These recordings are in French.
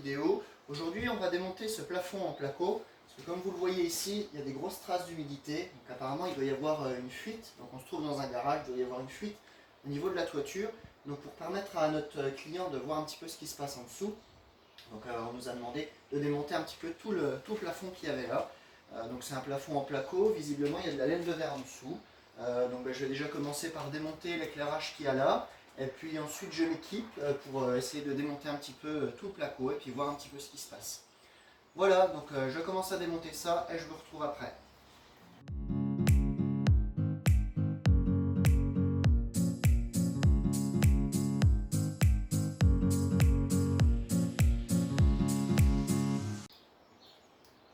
vidéo. Aujourd'hui on va démonter ce plafond en placo, parce que comme vous le voyez ici, il y a des grosses traces d'humidité, donc apparemment il doit y avoir une fuite, donc on se trouve dans un garage, il doit y avoir une fuite au niveau de la toiture, donc pour permettre à notre client de voir un petit peu ce qui se passe en dessous, donc on nous a demandé de démonter un petit peu tout le plafond qu'il y avait là. Donc c'est un plafond en placo, visiblement il y a de la laine de verre en dessous. Donc je vais déjà commencer par démonter l'éclairage qu'il y a là. Et puis ensuite je m'équipe pour essayer de démonter un petit peu tout le placo et puis voir un petit peu ce qui se passe. Voilà, donc je commence à démonter ça et je vous retrouve après.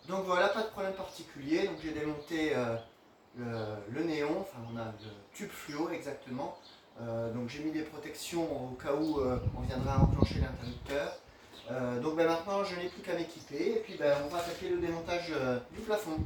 Donc voilà, pas de problème particulier. Donc j'ai démonté le néon, enfin on a le tube fluo exactement. Donc j'ai mis des protections au cas où on viendra enclencher l'interrupteur. Donc maintenant je n'ai plus qu'à m'équiper et puis on va attaquer le démontage du plafond.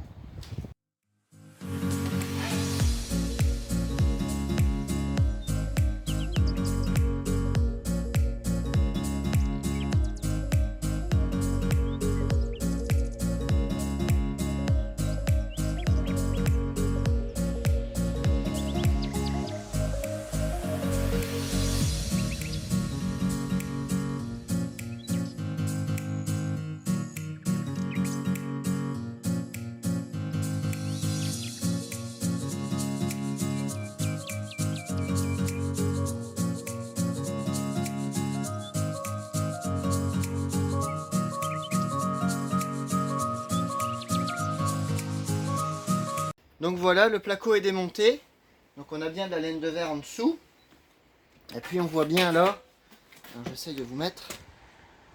Donc voilà, le placo est démonté. Donc on a bien de la laine de verre en dessous. Et puis on voit bien là, j'essaye de vous mettre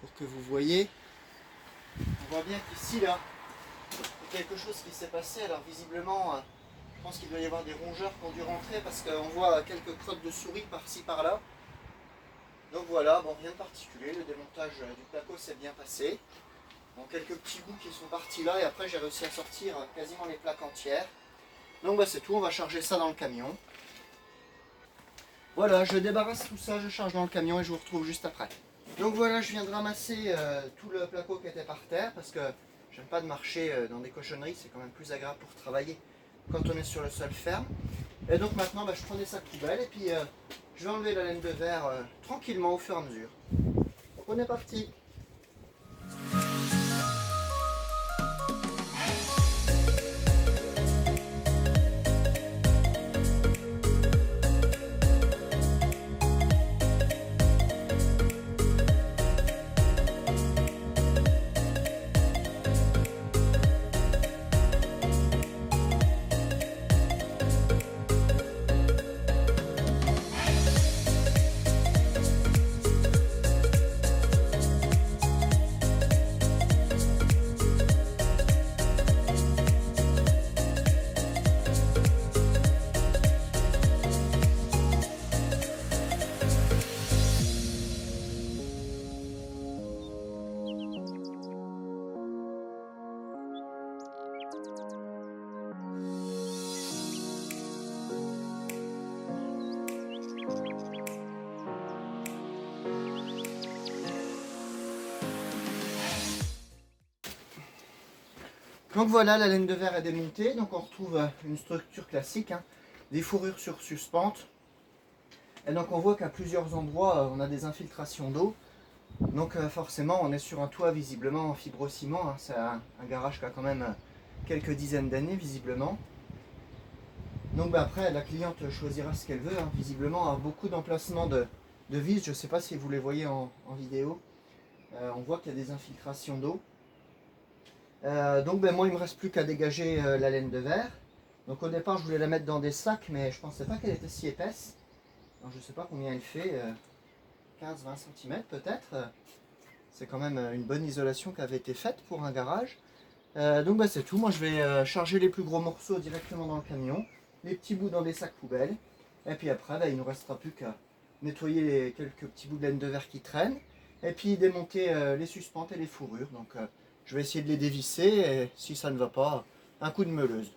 pour que vous voyez. On voit bien qu'ici là, il y a quelque chose qui s'est passé. Alors visiblement, je pense qu'il doit y avoir des rongeurs qui ont dû rentrer parce qu'on voit quelques crottes de souris par-ci par-là. Donc voilà, bon rien de particulier, le démontage du placo s'est bien passé. Bon, quelques petits bouts qui sont partis là et après j'ai réussi à sortir quasiment les plaques entières. Donc c'est tout, on va charger ça dans le camion. Voilà, je débarrasse tout ça, je charge dans le camion et je vous retrouve juste après. Donc voilà, je viens de ramasser tout le placo qui était par terre parce que j'aime pas de marcher dans des cochonneries, c'est quand même plus agréable pour travailler quand on est sur le sol ferme. Et donc maintenant, je prends des sacs poubelles et puis je vais enlever la laine de verre tranquillement au fur et à mesure. Donc on est parti. Donc voilà, la laine de verre est démontée, donc on retrouve une structure classique, des fourrures sur suspente. Et donc on voit qu'à plusieurs endroits on a des infiltrations d'eau. Donc forcément on est sur un toit visiblement en fibrociment, c'est un garage qui a quand même quelques dizaines d'années visiblement. Donc après la cliente choisira ce qu'elle veut, visiblement a beaucoup d'emplacements de vis, je ne sais pas si vous les voyez en vidéo. On voit qu'il y a des infiltrations d'eau. Donc moi il me reste plus qu'à dégager la laine de verre. Donc au départ je voulais la mettre dans des sacs mais je pensais pas qu'elle était si épaisse. Alors, je sais pas combien elle fait, 15-20 cm peut-être. C'est quand même une bonne isolation qui avait été faite pour un garage. Donc c'est tout, moi je vais charger les plus gros morceaux directement dans le camion, les petits bouts dans des sacs poubelles. Et puis après il ne nous restera plus qu'à nettoyer les quelques petits bouts de laine de verre qui traînent. Et puis démonter les suspentes et les fourrures. Donc je vais essayer de les dévisser et si ça ne va pas, un coup de meuleuse.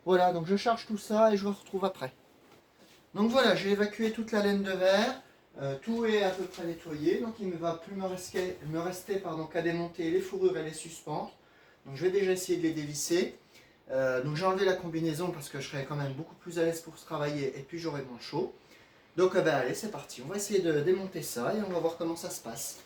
Voilà, donc je charge tout ça et je vous retrouve après. Donc voilà, j'ai évacué toute la laine de verre. Tout est à peu près nettoyé, donc il ne va plus me rester qu'à démonter les fourrures et les suspentes. Donc je vais déjà essayer de les dévisser. Donc j'ai enlevé la combinaison parce que je serai quand même beaucoup plus à l'aise pour travailler et puis j'aurai moins chaud. Donc allez, c'est parti, on va essayer de démonter ça et on va voir comment ça se passe.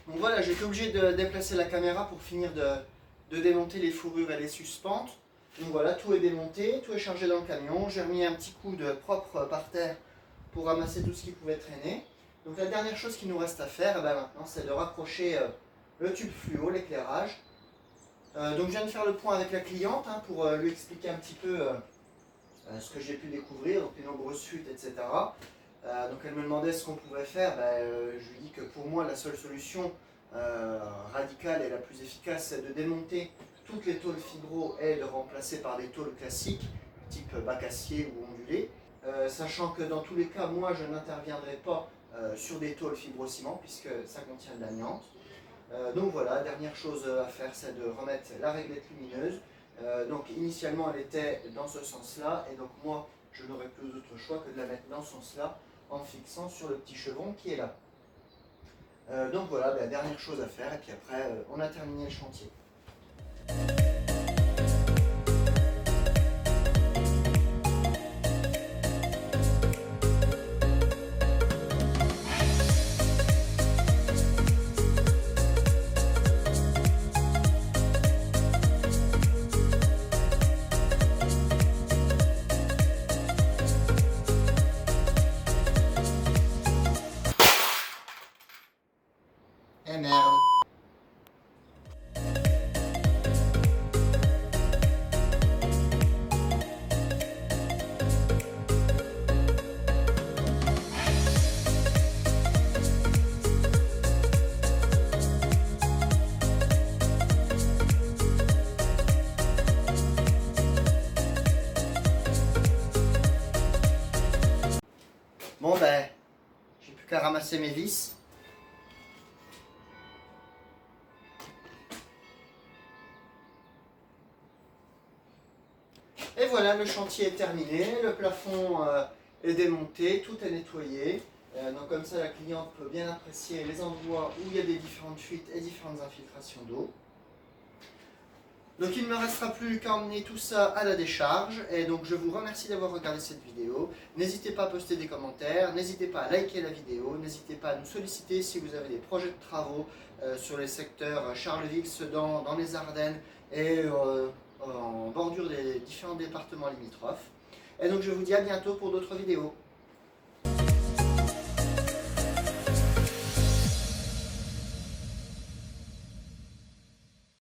Donc voilà, j'étais obligé de déplacer la caméra pour finir de démonter les fourrures et les suspentes. Donc voilà, tout est démonté, tout est chargé dans le camion. J'ai remis un petit coup de propre par terre pour ramasser tout ce qui pouvait traîner. Donc la dernière chose qu'il nous reste à faire maintenant, c'est de raccrocher le tube fluo, l'éclairage. Donc je viens de faire le point avec la cliente pour lui expliquer un petit peu ce que j'ai pu découvrir, donc les nombreuses fuites, etc. Donc elle me demandait ce qu'on pouvait faire. Je lui dis que pour moi la seule solution radicale et la plus efficace, c'est de démonter toutes les tôles fibro et de remplacer par des tôles classiques type bac acier ou ondulé, sachant que dans tous les cas moi je n'interviendrai pas sur des tôles fibro-ciment puisque ça contient de l'amiante. Donc voilà, dernière chose à faire, c'est de remettre la réglette lumineuse. Donc initialement elle était dans ce sens là et donc moi je n'aurai plus d'autre choix que de la mettre dans ce sens là en fixant sur le petit chevron qui est là. Donc voilà, dernière chose à faire et puis après on a terminé le chantier. Eh merde! Bon j'ai plus qu'à ramasser mes vis. Et voilà, le chantier est terminé, le plafond est démonté, tout est nettoyé. Donc comme ça la cliente peut bien apprécier les endroits où il y a des différentes fuites et différentes infiltrations d'eau. Donc il ne me restera plus qu'à emmener tout ça à la décharge et donc je vous remercie d'avoir regardé cette vidéo. N'hésitez pas à poster des commentaires, n'hésitez pas à liker la vidéo, n'hésitez pas à nous solliciter si vous avez des projets de travaux sur les secteurs Charleville, Sedan, dans les Ardennes et en bordure des différents départements limitrophes. Et donc je vous dis à bientôt pour d'autres vidéos.